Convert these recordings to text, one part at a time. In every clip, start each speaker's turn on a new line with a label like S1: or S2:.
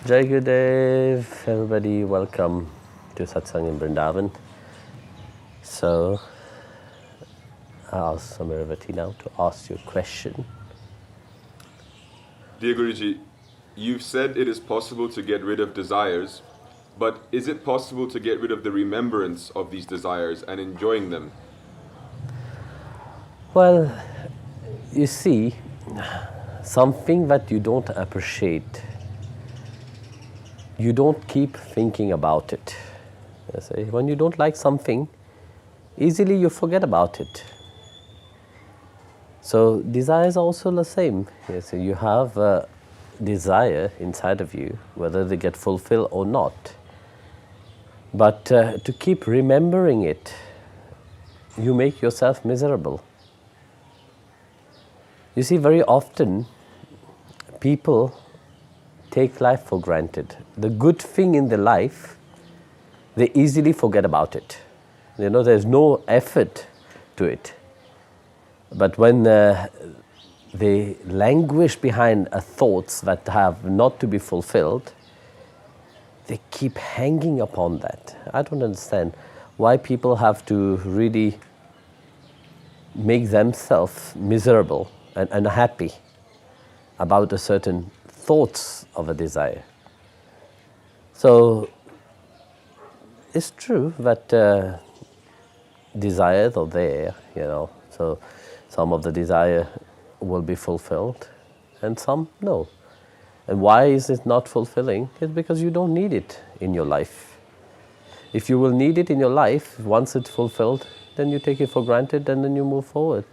S1: Jai Gurudev, everybody, welcome to Satsang in Vrindavan. So, I ask Samiravati now to ask you a question.
S2: Dear Guruji, you've said it is possible to get rid of desires, but is it possible to get rid of the remembrance of these desires and enjoying them?
S1: Well, you see, something that you don't appreciate, you don't keep thinking about it. You see, when you don't like something, easily you forget about it. So desire is also the same. You see, you have a desire inside of you, whether they get fulfilled or not. But to keep remembering it, you make yourself miserable. You see, very often people take life for granted. The good thing in the life, they easily forget about it. You know, there's no effort to it. But when they languish behind thoughts that have not to be fulfilled, they keep hanging upon that. I don't understand why people have to really make themselves miserable and unhappy about a certain thoughts of a desire. So it's true that desires are there, you know. So some of the desire will be fulfilled and some no. And why is it not fulfilling? It's because you don't need it in your life. If you will need it in your life, once it's fulfilled, then you take it for granted and then you move forward.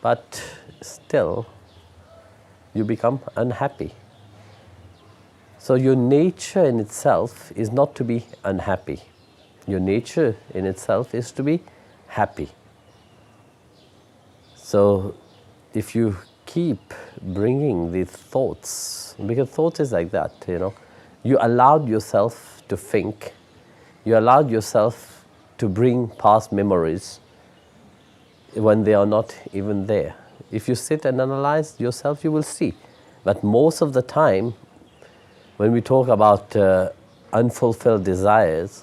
S1: But still, you become unhappy. So your nature in itself is not to be unhappy. Your nature in itself is to be happy. So if you keep bringing these thoughts, because thoughts is like that, you know, you allowed yourself to think, you allowed yourself to bring past memories when they are not even there. If you sit and analyze yourself, you will see. But most of the time, when we talk about unfulfilled desires,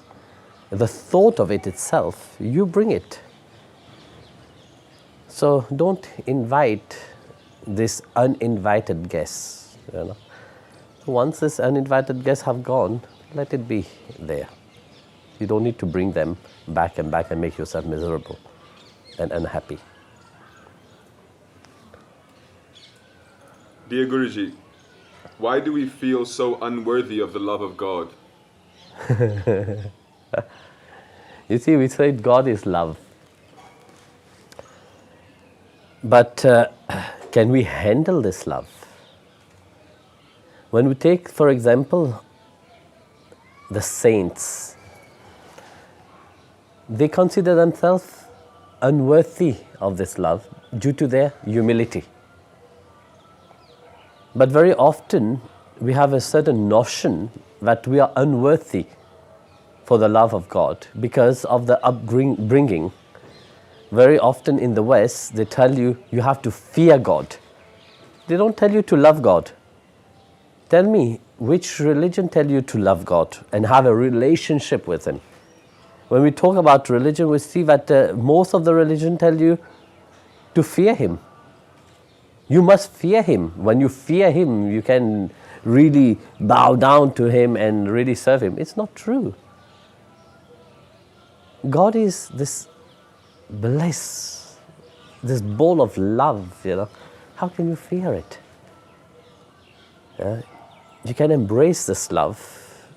S1: the thought of it itself, you bring it. So don't invite this uninvited guests. You know. Once this uninvited guests have gone, let it be there. You don't need to bring them back and make yourself miserable and unhappy.
S2: Dear Guruji, why do we feel so unworthy of the love of God?
S1: You see, we said God is love. But can we handle this love? When we take, for example, the saints, they consider themselves unworthy of this love due to their humility. But very often, we have a certain notion that we are unworthy for the love of God because of the upbringing. Very often in the West, they tell you, you have to fear God. They don't tell you to love God. Tell me, which religion tell you to love God and have a relationship with Him? When we talk about religion, we see that most of the religion tell you to fear Him. You must fear Him. When you fear Him, you can really bow down to Him and really serve Him. It's not true. God is this bliss, this ball of love, you know. How can you fear it? You can embrace this love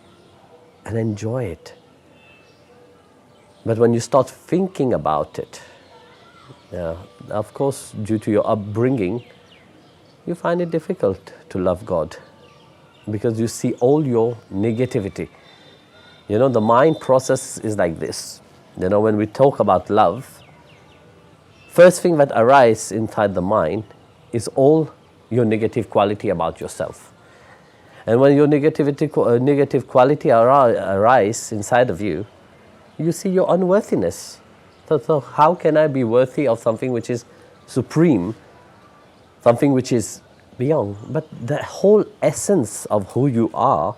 S1: and enjoy it. But when you start thinking about it, of course, due to your upbringing, you find it difficult to love God because you see all your negativity. You know, the mind process is like this. You know, when we talk about love, first thing that arises inside the mind is all your negative quality about yourself. And when your negative quality arises inside of you, you see your unworthiness. So how can I be worthy of something which is supreme, something which is beyond? But the whole essence of who you are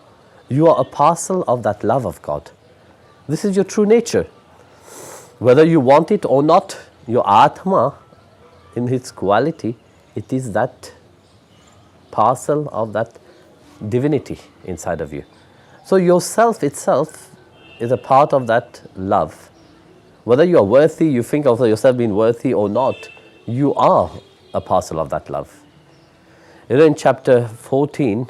S1: You are a parcel of that love of God. This is your true nature. Whether you want it or not, your Atma, in its quality, it is that parcel of that divinity inside of you. So yourself itself is a part of that love. Whether you are worthy, you think of yourself being worthy or not, you are a parcel of that love. In chapter 14,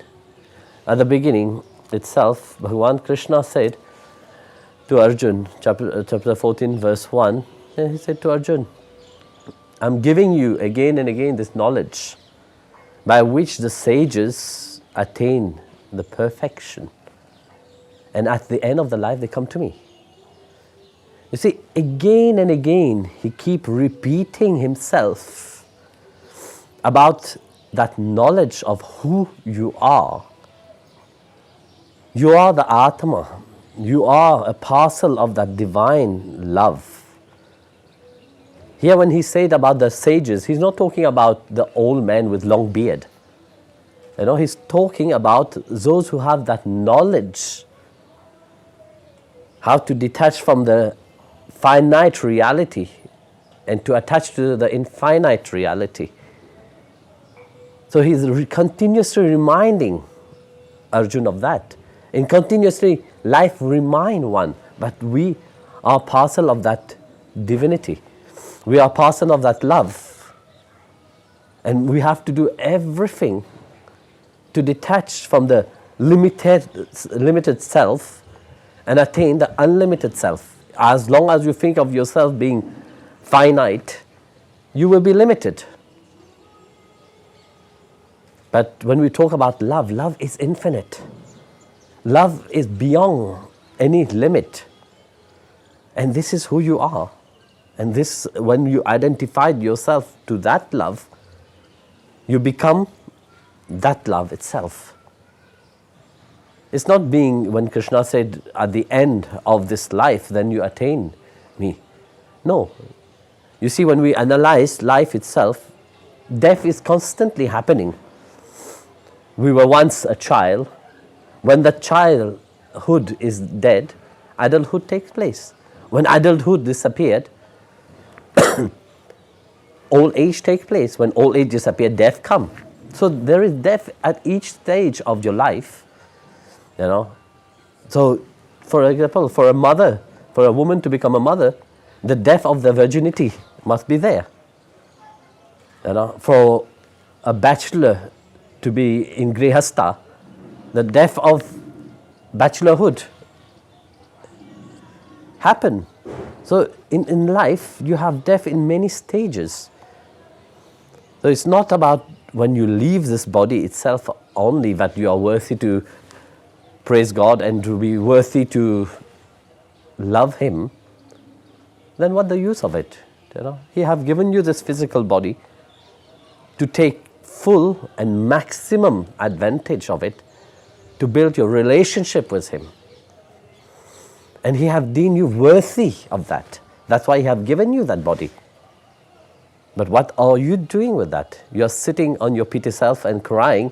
S1: at the beginning itself, Bhagavan Krishna said to Arjun, chapter 14, verse 1, he said to Arjun, I'm giving you again and again this knowledge by which the sages attain the perfection. And at the end of the life, they come to me. You see, again and again, he keeps repeating himself about that knowledge of who you are. You are the Atma. You are a parcel of that divine love. Here when he said about the sages, he's not talking about the old man with long beard. He's talking about those who have that knowledge, how to detach from the finite reality and to attach to the infinite reality. So he's continuously reminding Arjuna of that. And continuously life remind one, but we are parcel of that divinity. We are parcel of that love. And we have to do everything to detach from the limited self and attain the unlimited self. As long as you think of yourself being finite, you will be limited. But when we talk about love, love is infinite. Love is beyond any limit. And this is who you are. And this, when you identified yourself to that love, you become that love itself. It's not being, when Krishna said, at the end of this life, then you attain me. No. You see, when we analyze life itself, death is constantly happening. We were once a child. When the childhood is dead, adulthood takes place. When adulthood disappeared, old age takes place. When old age disappears, death comes. So there is death at each stage of your life. So, for example, for a mother, for a woman to become a mother, the death of the virginity must be there. For a bachelor to be in grihastha, the death of bachelorhood happen. So in life, you have death in many stages. So it's not about when you leave this body itself only that you are worthy to praise God and to be worthy to love Him. Then what the use of it? He have given you this physical body to take full and maximum advantage of it to build your relationship with Him. And He have deemed you worthy of that. That's why He have given you that body. But what are you doing with that? You're sitting on your pity self and crying,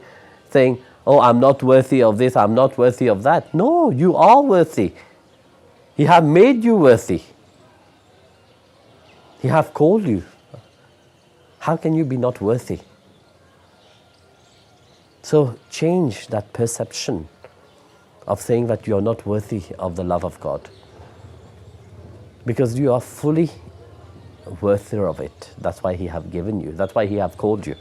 S1: saying, oh, I'm not worthy of this, I'm not worthy of that. No, you are worthy. He have made you worthy. He have called you. How can you be not worthy? So change that perception of saying that you are not worthy of the love of God. Because you are fully worthy of it. That's why He have given you. That's why He have called you.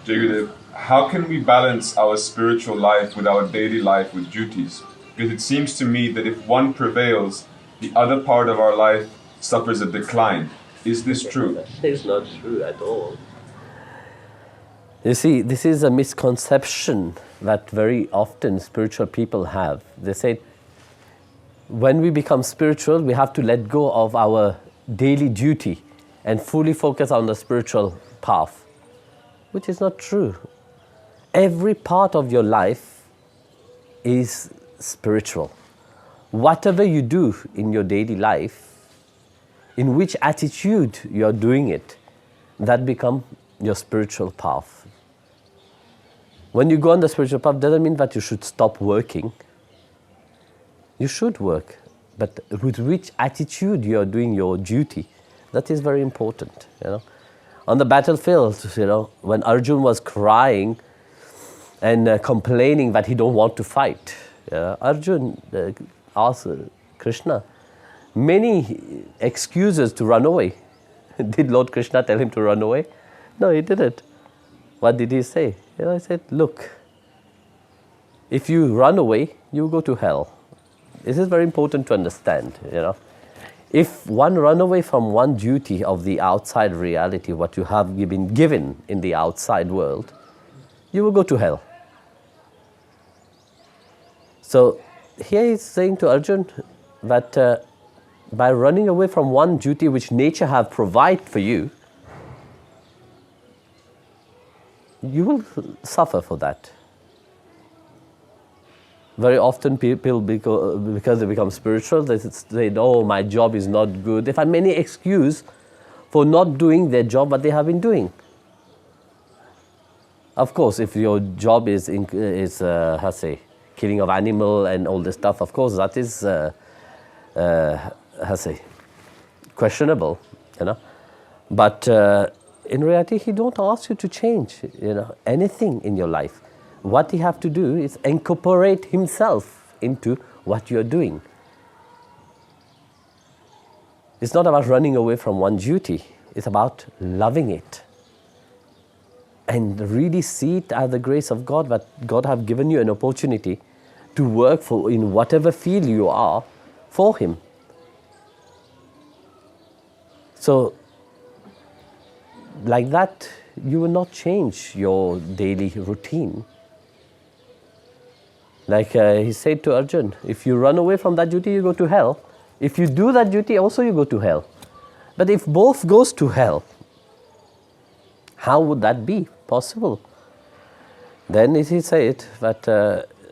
S2: Jagudev, how can we balance our spiritual life with our daily life with duties? Because it seems to me that if one prevails, the other part of our life suffers a decline. Is this true?
S1: That is not true at all. You see, this is a misconception that very often spiritual people have. They say, when we become spiritual, we have to let go of our daily duty and fully focus on the spiritual path, which is not true. Every part of your life is spiritual. Whatever you do in your daily life, in which attitude you are doing it, that becomes your spiritual path. When you go on the spiritual path, doesn't mean that you should stop working. You should work, but with which attitude you are doing your duty, that is very important. On the battlefield, when Arjun was crying and complaining that he don't want to fight, Arjun asked Krishna many excuses to run away. Did Lord Krishna tell him to run away? No, he didn't. What did he say? He said, look, if you run away, you go to hell. This is very important to understand. If one run away from one duty of the outside reality, what you have been given in the outside world, you will go to hell. So here he's saying to Arjun that by running away from one duty which nature have provided for you, you will suffer for that. Very often people, because they become spiritual, they say, oh, my job is not good. They find many excuses for not doing their job, what they have been doing. Of course, if your job is killing of animal and all this stuff, of course, that is, questionable, But in reality, he don't ask you to change, anything in your life. What he have to do is incorporate himself into what you're doing. It's not about running away from one duty. It's about loving it. And really see it as the grace of God, that God have given you an opportunity to work for in whatever field you are for Him. So, like that, you will not change your daily routine. Like he said to Arjun, if you run away from that duty, you go to hell. If you do that duty, also you go to hell. But if both goes to hell, how would that be possible? Then he said that.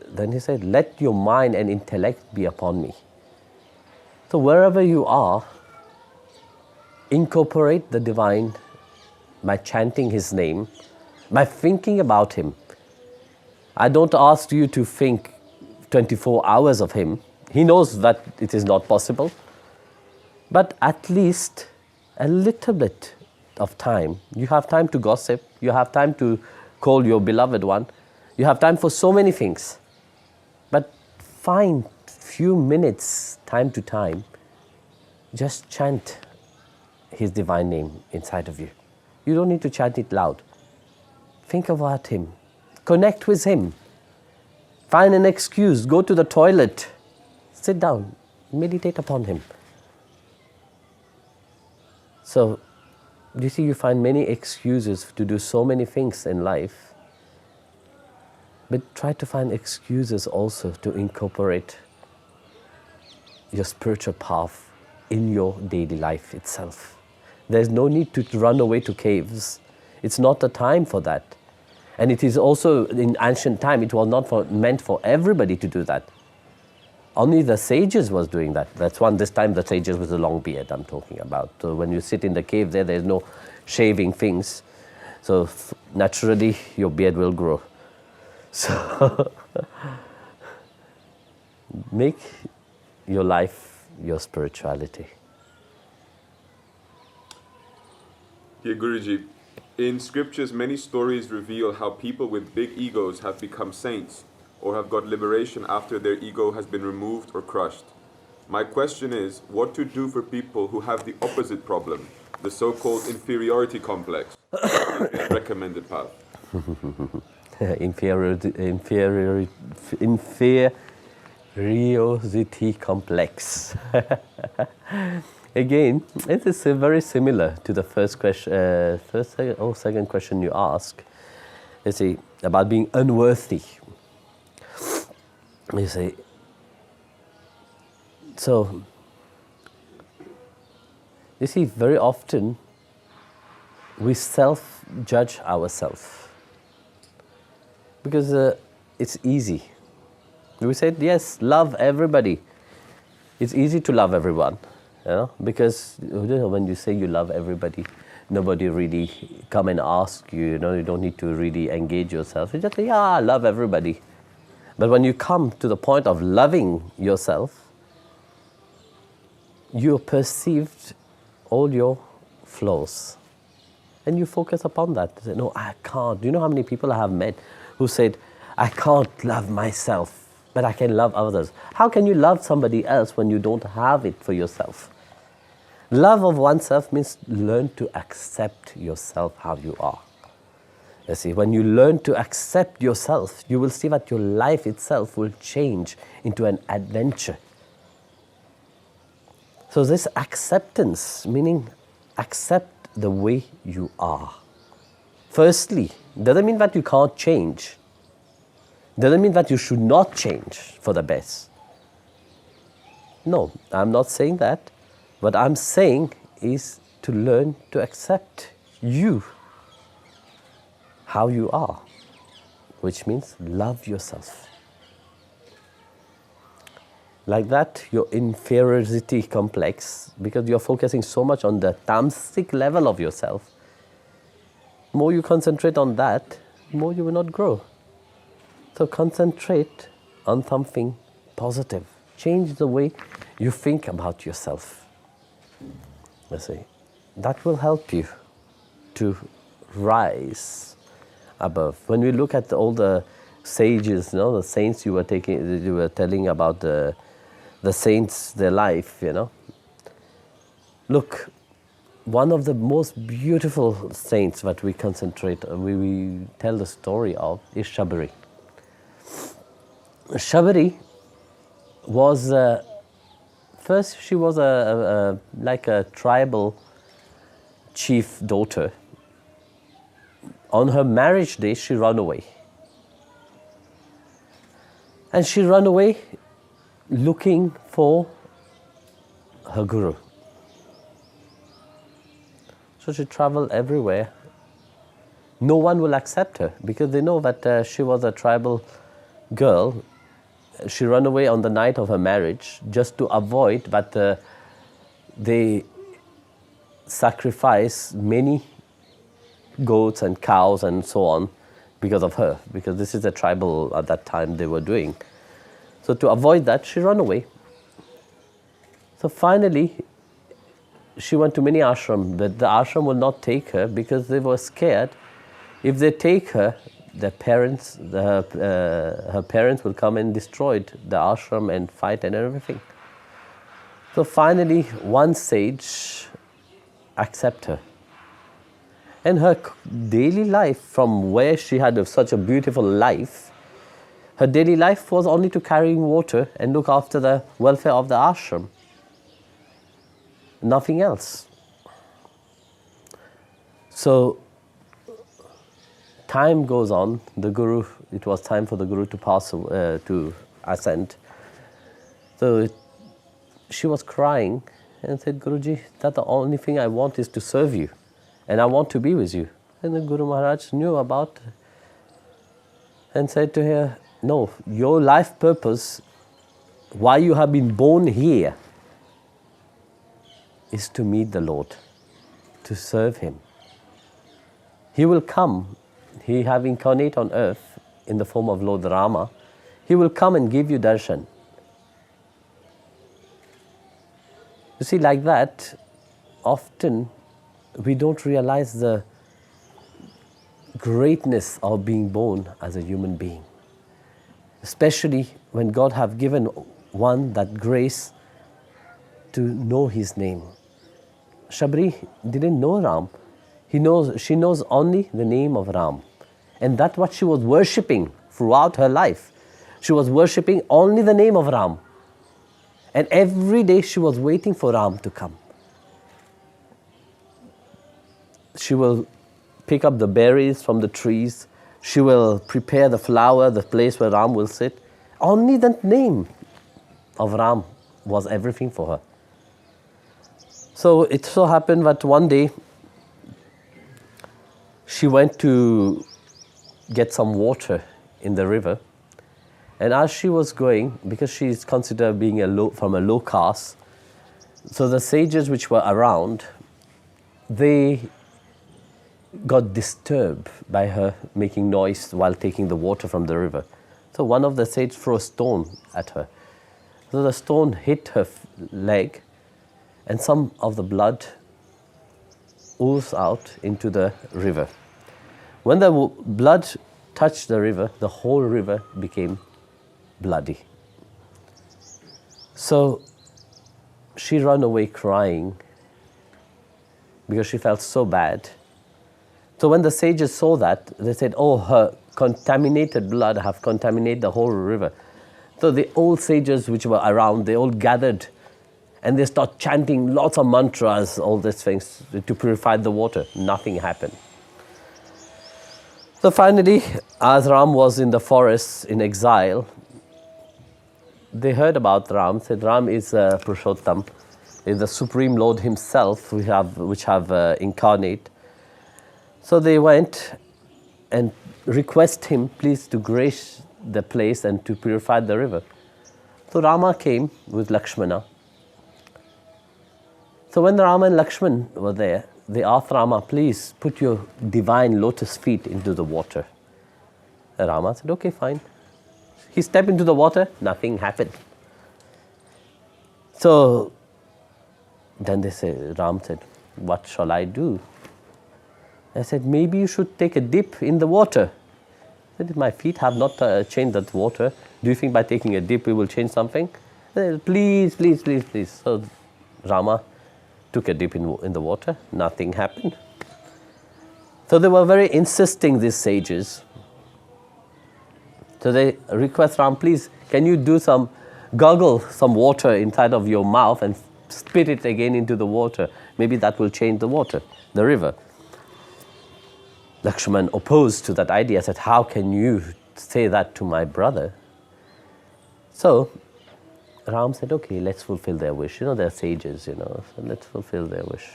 S1: Then he said, "Let your mind and intellect be upon me." So wherever you are, incorporate the divine by chanting His name, by thinking about Him. I don't ask you to think 24 hours of Him. He knows that it is not possible. But at least a little bit of time. You have time to gossip. You have time to call your beloved one. You have time for so many things. But find few minutes, time to time, just chant His divine name inside of you. You don't need to chant it loud. Think about Him. Connect with Him. Find an excuse. Go to the toilet. Sit down. Meditate upon Him. So, you see, you find many excuses to do so many things in life. But try to find excuses also to incorporate your spiritual path in your daily life itself. There's no need to run away to caves. It's not the time for that. And it is also, in ancient time, it was not meant for everybody to do that. Only the sages was doing that. That's one, this time the sages with a long beard I'm talking about. So when you sit in the cave there's no shaving things. So naturally your beard will grow. So make your life your spirituality.
S2: Dear Guruji, in scriptures many stories reveal how people with big egos have become saints or have got liberation after their ego has been removed or crushed. My question is, what to do for people who have the opposite problem, the so-called inferiority complex, recommended path?
S1: Inferiority complex. Again, it is very similar to the first question, second question you ask. You see, about being unworthy. You see, so, you see, very often we self-judge ourselves because it's easy. We said, yes, love everybody. It's easy to love everyone. Because when you say you love everybody, nobody really come and ask you, you don't need to really engage yourself. You just say, yeah, I love everybody. But when you come to the point of loving yourself, you perceived all your flaws. And you focus upon that. You say, no, I can't. Do you know how many people I have met who said, I can't love myself, but I can love others? How can you love somebody else when you don't have it for yourself? Love of oneself means learn to accept yourself how you are. You see, when you learn to accept yourself, you will see that your life itself will change into an adventure. So this acceptance, meaning accept the way you are. Firstly, doesn't mean that you can't change. Doesn't mean that you should not change for the best. No, I'm not saying that. What I'm saying is to learn to accept you, how you are, which means love yourself. Like that, your inferiority complex, because you're focusing so much on the tamasic level of yourself, more you concentrate on that, more you will not grow. So concentrate on something positive. Change the way you think about yourself. You see, that will help you to rise above. When we look at all the sages, the saints you were telling about the saints, their life, Look, one of the most beautiful saints that we concentrate, we tell the story of, is Shabari. Shabari was, first she was like a tribal chief daughter. On her marriage day, she ran away. And she ran away looking for her guru. So she traveled everywhere. No one will accept her because they know that she was a tribal girl. She ran away on the night of her marriage just to avoid that they sacrifice many goats and cows and so on because of her, because this is a tribal at that time they were doing. So to avoid that, she ran away. So finally, she went to many ashrams, but the ashram would not take her because they were scared. If they take her, her parents will come and destroy the ashram and fight and everything. So finally, one sage accepted her. And her daily life, from where she had such a beautiful life, her daily life was only to carrying water and look after the welfare of the ashram. Nothing else. So time goes on. It was time for the guru to pass, to ascend. So she was crying and said, Guruji, that the only thing I want is to serve you. And I want to be with you. And the Guru Maharaj knew about it and said to her, no, your life purpose, why you have been born here, is to meet the Lord, to serve Him. He will come, He have incarnate on earth in the form of Lord Rama. He will come and give you darshan. You see, like that, often we don't realize the greatness of being born as a human being. Especially when God have given one that grace to know His name. Shabari didn't know Ram. She knows only the name of Ram. And that's what she was worshipping throughout her life. She was worshipping only the name of Ram. And every day she was waiting for Ram to come. She will pick up the berries from the trees. She will prepare the flower, the place where Ram will sit. Only the name of Ram was everything for her. So it so happened that one day she went to get some water in the river. And as she was going, because she is considered being from a low caste, so the sages which were around, they got disturbed by her making noise while taking the water from the river. So one of the sages threw a stone at her. So the stone hit her leg, and some of the blood oozed out into the river. When the blood touched the river, the whole river became bloody. So she ran away crying because she felt so bad. So when the sages saw that, they said, oh, her contaminated blood have contaminated the whole river. So the old sages which were around, they all gathered and they start chanting lots of mantras, all these things to purify the water. Nothing happened. So finally, as Ram was in the forest in exile, they heard about Ram, said Ram is Purushottam, is the Supreme Lord himself, which have incarnate. So they went and request him, please, to grace the place and to purify the river. So Rama came with Lakshmana. So when Rama and Lakshman were there, they asked Rama, please put your divine lotus feet into the water. And Rama said, okay, fine. He stepped into the water, nothing happened. So then Ram said, what shall I do? I said, maybe you should take a dip in the water. I said, my feet have not changed that water. Do you think by taking a dip we will change something? I said, please, please, please, please. So Rama took a dip in the water. Nothing happened. So they were very insisting, these sages. So they request Ram, please, can you do gargle some water inside of your mouth and spit it again into the water? Maybe that will change the water, the river. Lakshman opposed to that idea, said, how can you say that to my brother? So Ram said, okay, let's fulfill their wish. They're sages, so let's fulfill their wish.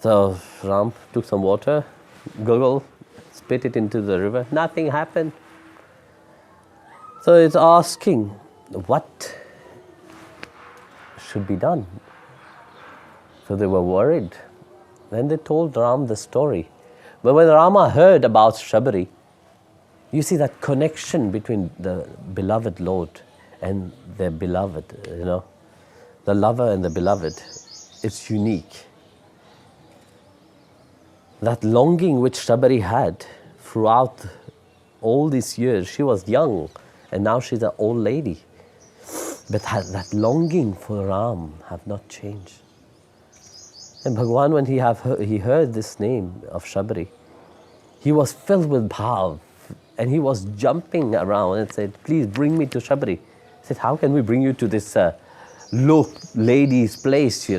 S1: So Ram took some water, gurgled, spit it into the river. Nothing happened. So it's asking, what should be done? So they were worried. Then they told Ram the story. But when Rama heard about Shabari, you see that connection between the beloved Lord and their beloved, the lover and the beloved, it's unique. That longing which Shabari had throughout all these years, she was young and now she's an old lady. But that longing for Ram have not changed. And Bhagavan, when he heard this name of Shabari, he was filled with bhav and he was jumping around and said, please bring me to Shabari. He said, how can we bring you to this low lady's place,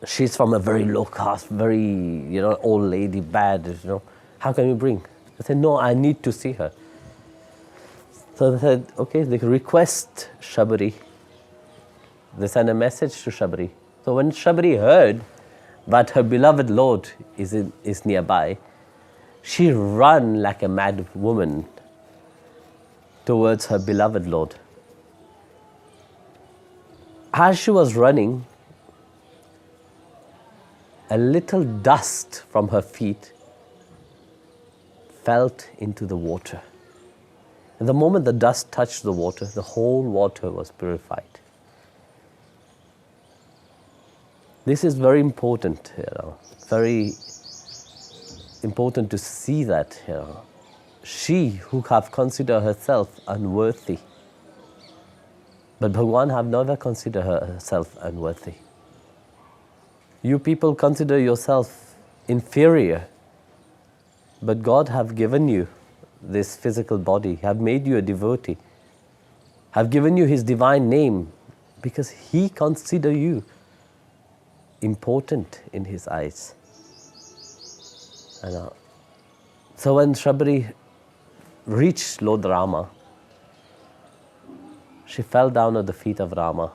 S1: She's from a very low caste, very, old lady, bad, How can we bring? I said, no, I need to see her. So they said, okay, they request Shabari. They sent a message to Shabari. So when Shabari heard that her beloved Lord is nearby, she ran like a mad woman towards her beloved Lord. As she was running, a little dust from her feet fell into the water. And the moment the dust touched the water, the whole water was purified. This is very important, very important to see that. She who have considered herself unworthy, but Bhagavan have never considered herself unworthy. You people consider yourself inferior, but God have given you this physical body, have made you a devotee, have given you His divine name because He consider you important in His eyes. So when Shabari reached Lord Rama, she fell down at the feet of Rama,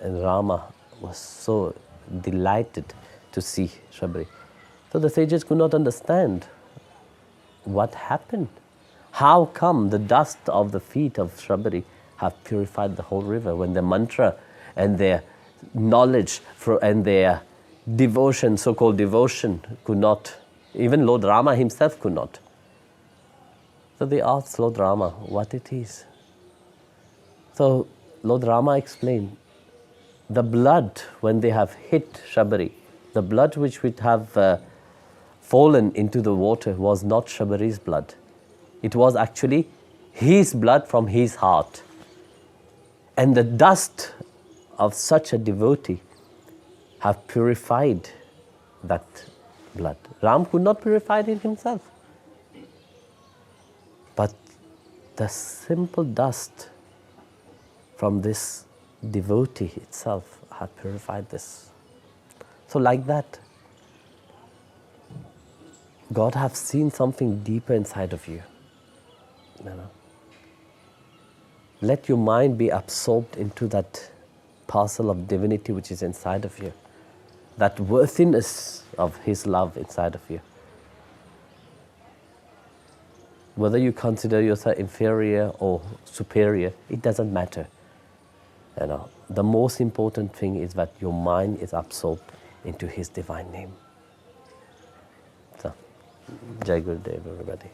S1: and Rama was so delighted to see Shabari. So the sages could not understand what happened. How come the dust of the feet of Shabari have purified the whole river when their mantra and their knowledge and their devotion, so-called devotion, could not, even Lord Rama himself could not. So they asked Lord Rama what it is. So Lord Rama explained, the blood when they have hit Shabari, the blood which would have fallen into the water was not Shabari's blood. It was actually his blood from his heart. And the dust of such a devotee have purified that blood. Ram could not purify it himself. But the simple dust from this devotee itself had purified this. So like that, God have seen something deeper inside of you. You know? Let your mind be absorbed into that parcel of divinity which is inside of you, that worthiness of His love inside of you. Whether you consider yourself inferior or superior, it doesn't matter. You know, the most important thing is that your mind is absorbed into His divine name. So, Jai Gurudev, everybody.